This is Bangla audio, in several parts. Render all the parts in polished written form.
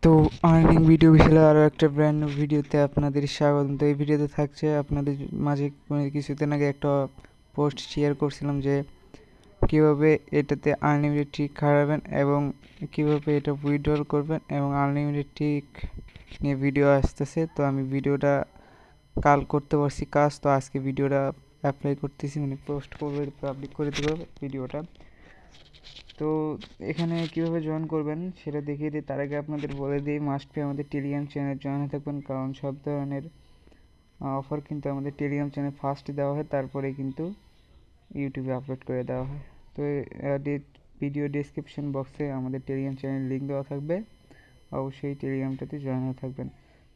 তো আর্নিং ভিডিও বিশাল আরও একটা ব্র্যান্ড নিউ ভিডিওতে আপনাদের স্বাগত। তো এই ভিডিওতে থাকছে আপনাদের মাঝে কিছুদিন আগে একটা পোস্ট শেয়ার করছিলাম যে কীভাবে এটাতে আনলিমিটেড ট্রিক হারাবেন এবং কীভাবে এটা উইথড্রল করবেন এবং আনলিমিটেড ট্রিক নিয়ে ভিডিও আসতেছে। তো আমি ভিডিওটা কাল করতে পারছি কাজ, তো আজকে ভিডিওটা অ্যাপ্লাই করতেছি, মানে পোস্ট করবে, পাবলিক করে দেবো ভিডিওটা। তো এখানে কীভাবে জয়েন করবেন সেটা দেখিয়ে দিই। তার আগে আপনাদের বলে দিই, মাস্ট বি আমাদের টেলিগ্রাম চ্যানেল জয়েন হয়ে থাকবেন, কারণ সব ধরনের অফার কিন্তু আমাদের টেলিগ্রাম চ্যানেল ফার্স্ট দেওয়া হয়, তারপরে কিন্তু ইউটিউবে আপলোড করে দেওয়া হয়। তো ভিডিও ডেসক্রিপশন বক্সে আমাদের টেলিগ্রাম চ্যানেল লিঙ্ক দেওয়া থাকবে, অবশ্যই টেলিগ্রামটাতে জয়েন হয়ে থাকবেন।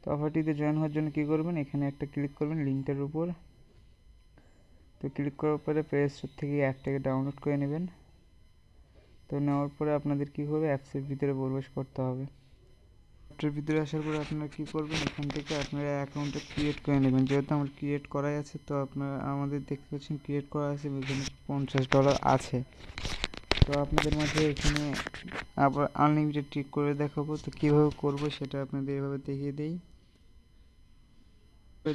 তো অফারটিতে জয়েন হওয়ার জন্য কী করবেন, এখানে একটা ক্লিক করবেন লিঙ্কটার উপর। তো ক্লিক করার পরে প্লে স্টোর থেকে অ্যাপটাকে ডাউনলোড করে নেবেন। তো নেওয়ার পরে আপনাদের কী করবে, অ্যাপসের ভিতরে প্রবেশ করতে হবে। অ্যাপটার ভিতরে আসার পরে আপনারা কী করবেন, এখান থেকে আপনারা অ্যাকাউন্টটা ক্রিয়েট করে নেবেন। যেহেতু আমার ক্রিয়েট করাই আছে, তো আপনারা আমাদের দেখতে পাচ্ছেন ক্রিয়েট করা আছে, এখানে $50 আছে। তো আপনাদের মাঝে এখানে আবার আনলিমিটেড ট্রিক করে দেখাবো। তো কীভাবে করবো সেটা আপনাদের এভাবে দেখিয়ে দিই।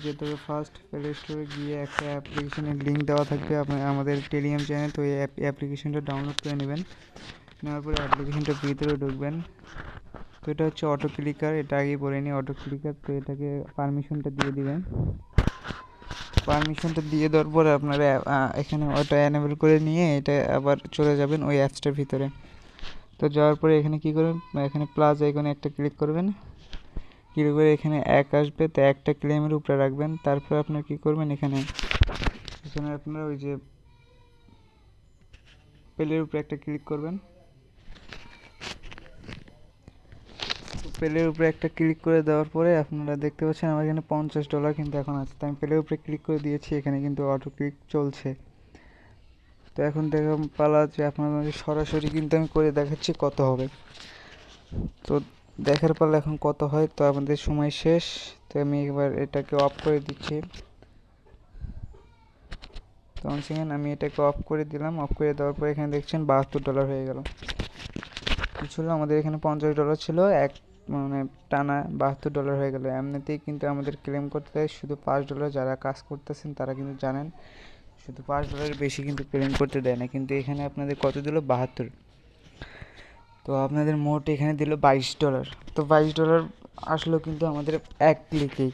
যেতে হবে ফার্স্ট প্লে স্টোরে গিয়ে একটা অ্যাপ্লিকেশনের লিঙ্ক দেওয়া থাকবে আমাদের টেলিগ্রাম চ্যানেল, তো এই অ্যাপ্লিকেশনটা ডাউনলোড করে নেবেন। নেওয়ার পরে অ্যাপ্লিকেশনটার ভিতরে ঢুকবেন। তো এটা হচ্ছে অটো ক্লিকার, এটা আগেই বলে নিই অটো ক্লিকার। তো এটাকে পারমিশনটা দিয়ে দিবেন। পারমিশনটা দিয়ে দেওয়ার পরে আপনারা এখানে ওটা অ্যানেবল করে নিয়ে এটা আবার চলে যাবেন ওই অ্যাপসটার ভিতরে। তো যাওয়ার পরে এখানে কী করবেন, এখানে প্লাস আইকনে একটা ক্লিক করবেন। ক্লিক করে এখানে এক আসবে, তো একটা ক্লেমের উপরে রাখবেন। তারপর আপনারা কী করবেন, এখানে আপনারা ওই যে প্লের উপরে একটা ক্লিক করবেন। প্লের উপরে একটা ক্লিক করে দেওয়ার পরে আপনারা দেখতে পাচ্ছেন আমার এখানে $50 কিন্তু এখন আছে। তো আমি প্লের উপরে ক্লিক করে দিয়েছি, এখানে কিন্তু অটো ক্লিক চলছে। তো এখন দেখা পালা যে আপনাদের সরাসরি কিন্তু আমি করে দেখাচ্ছি কত হবে। তো দেখার পালা এখন কত হয়। তো আমাদের সময় শেষ, তো আমি এবার এটাকে অফ করে দিচ্ছি। তো সেকেন্ড আমি এটাকে অফ করে দিলাম। অফ করে দেওয়ার পরে এখানে দেখছেন $72 হয়ে গেল। ছিল আমাদের এখানে $50 ছিল, এক মানে টানা $72 হয়ে গেল। এমনিতেই কিন্তু আমাদের ক্লেম করতে হয় শুধু $5। যারা কাজ করতেছেন তারা কিন্তু জানেন শুধু $5 বেশি কিন্তু ক্লেম করতে দেয় না, কিন্তু এখানে আপনাদের কত দিল, 72। তো আপনাদের মোট এখানে দিল $22। তো $22 আসলো কিন্তু আমাদের এক ক্লিকেই।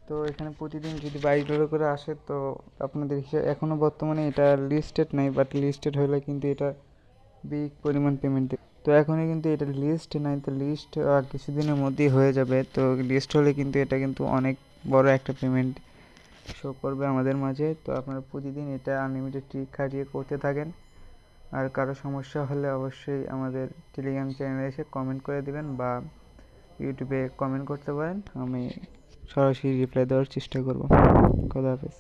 তো এখানে প্রতিদিন যদি $22 করে আসে, তো আপনাদের এখনও বর্তমানে এটা লিস্টেড নাই, বাট লিস্টেড হলে কিন্তু এটা বিগ পরিমাণ পেমেন্ট দেবে। তো এখনই কিন্তু এটা লিস্ট নাই, তো লিস্ট কিছুদিনের মধ্যেই হয়ে যাবে। তো লিস্ট হলে কিন্তু এটা কিন্তু অনেক বড় একটা পেমেন্ট শো করবে আমাদের মাঝে। তো আপনারা প্রতিদিন এটা আনলিমিটেড ট্রিক খাটিয়ে করতে থাকেন। আর কারো সমস্যা হলে অবশ্যই আমাদের টেলিগ্রাম চ্যানেলে এসে কমেন্ট করে দেবেন বা ইউটিউবে কমেন্ট করতে পারেন, আমি সরাসরি রিপ্লাই দেওয়ার চেষ্টা করব। খোদা হাফেজ।